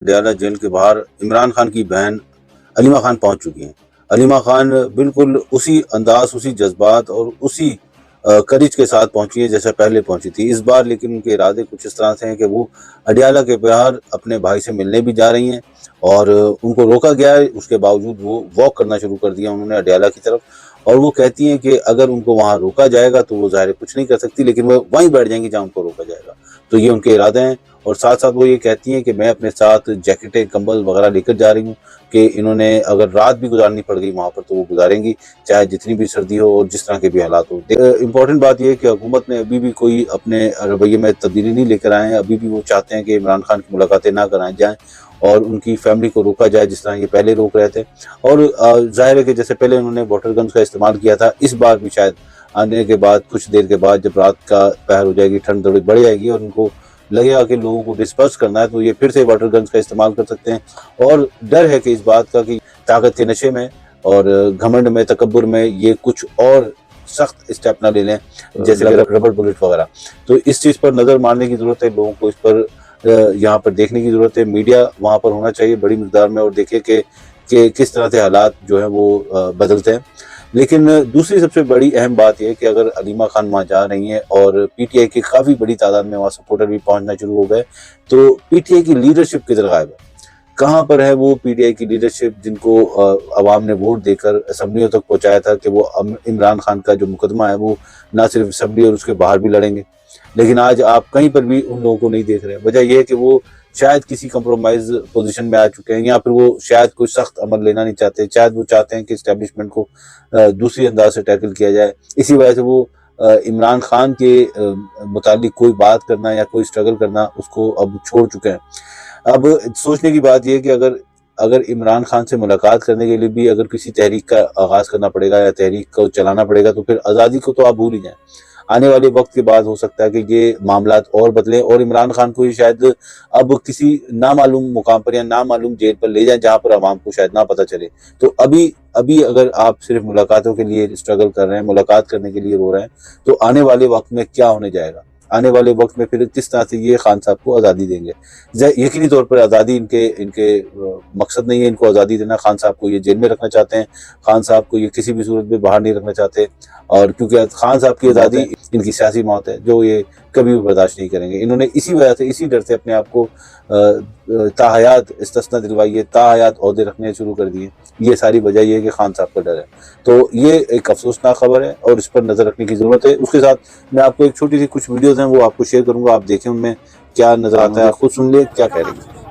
Adiala jail के बाहर इमरान खान की बहन अलीमा खान पहुंच चुकी हैं। अलीमा खान बिल्कुल उसी अंदाज, उसी जज्बात और उसी करेज के साथ पहुंची है जैसे पहले पहुंची थी। इस बार लेकिन उनके इरादे कुछ इस तरह से हैं कि वो अडयाला के बाहर अपने भाई से मिलने भी जा रही हैं और उनको रोका गया है। उसके बावजूद वो वॉक करना शुरू कर दिया उन्होंने अडयाला की तरफ, और वो कहती हैं कि अगर उनको वहां रोका जाएगा तो वो ज़ाहिर कुछ नहीं कर सकती, लेकिन वो वहीं बैठ जाएंगी जहां उनको रोका जाएगा। तो ये उनके इरादे हैं। और साथ साथ वो ये कहती हैं कि मैं अपने साथ जैकेटें, कंबल वगैरह लेकर जा रही हूँ कि इन्होंने अगर रात भी गुजारनी पड़ गई वहाँ पर तो वो गुजारेंगी, चाहे जितनी भी सर्दी हो और जिस तरह के भी हालात हो। इम्पोर्टेंट बात यह है कि हुकूमत ने अभी भी कोई अपने रवैये में तब्दीली नहीं लेकर आए हैं। अभी भी वो चाहते हैं कि इमरान खान की मुलाकातें ना कराई जाएँ और उनकी फैमिली को रोका जाए जिस तरह ये पहले रोक रहे थे। और जाहिर है कि जैसे पहले उन्होंने वाटर गन्स का इस्तेमाल किया था, इस बार भी शायद आने के बाद कुछ देर के बाद जब रात का पहर हो जाएगी, ठंड थोड़ी बढ़ जाएगी और उनको लगेगा कि लोगों को डिस्पर्स करना है, तो ये फिर से वाटर गन्स का इस्तेमाल कर सकते हैं। और डर है कि इस बात का कि ताकत के नशे में और घमंड में, तकब्बुर में ये कुछ और सख्त स्टेप ना ले लें, जैसे रबर बुलेट वगैरह। तो इस चीज़ पर नज़र मारने की ज़रूरत है, लोगों को इस पर यहाँ पर देखने की ज़रूरत है। मीडिया वहाँ पर होना चाहिए बड़ी मिक़दार में और देखे कि किस तरह से हालात जो है वो बदलते हैं। लेकिन दूसरी सबसे बड़ी अहम बात यह है कि अगर अलीमा खान वहाँ जा रही हैं और पीटीआई की काफ़ी बड़ी तादाद में वहाँ सपोर्टर भी पहुँचना शुरू हो गए, तो पीटीआई की लीडरशिप किधर गायब है? कहाँ पर है वो पीटीआई की लीडरशिप जिनको अवाम ने वोट देकर असम्बलियों तक पहुँचाया था कि वो इमरान खान का जो मुकदमा है वो ना सिर्फ असम्बली और उसके बाहर भी लड़ेंगे। लेकिन आज आप कहीं पर भी उन लोगों को नहीं देख रहे हैं। वजह यह है कि वो शायद किसी कंप्रोमाइज पोजीशन में आ चुके हैं, या फिर वो शायद कोई सख्त अमल लेना नहीं चाहते। शायद वो चाहते हैं कि इस्टेब्लिशमेंट को दूसरी अंदाज से टैकल किया जाए। इसी वजह से वो इमरान खान के मुतालिक कोई बात करना या कोई स्ट्रगल करना उसको अब छोड़ चुके हैं। अब सोचने की बात यह है कि अगर इमरान खान से मुलाकात करने के लिए भी अगर किसी तहरीक का आगाज़ करना पड़ेगा या तहरीक को चलाना पड़ेगा, तो फिर आज़ादी को तो आप भूल ही जाएं। आने वाले वक्त के बाद हो सकता है कि ये मामलात और बदलें और इमरान खान को ही शायद अब किसी नामालूम मुकाम पर या नामालूम जेल पर ले जाएं जहां पर आवाम को शायद ना पता चले। तो अभी अगर आप सिर्फ मुलाकातों के लिए स्ट्रगल कर रहे हैं, मुलाकात करने के लिए रो रहे हैं, तो आने वाले वक्त में क्या होने जाएगा? आने वाले वक्त में फिर किस तरह से ये खान साहब को आज़ादी देंगे? यकीनी तौर पर आज़ादी इनके मकसद नहीं है इनको आज़ादी देना। खान साहब को ये जेल में रखना चाहते हैं, खान साहब को ये किसी भी सूरत में बाहर नहीं रखना चाहते, और क्योंकि खान साहब की आज़ादी इनकी सियासी मौत है जो ये कभी भी बर्दाश्त नहीं करेंगे। इन्होंने इसी वजह से, इसी डर से अपने आप को ताहयात इस्तिस्ना दिलवाई है, ताहयात ओहदे रखने शुरू कर दिए। ये सारी वजह ये है कि खान साहब का डर है। तो ये एक अफसोसनाक खबर है और इस पर नज़र रखने की ज़रूरत है। उसके साथ मैं आपको एक छोटी सी कुछ वीडियोज़ हैं वो आपको शेयर करूँगा, आप देखें उनमें क्या नज़र आता है, खुद सुन ले क्या कह रही है।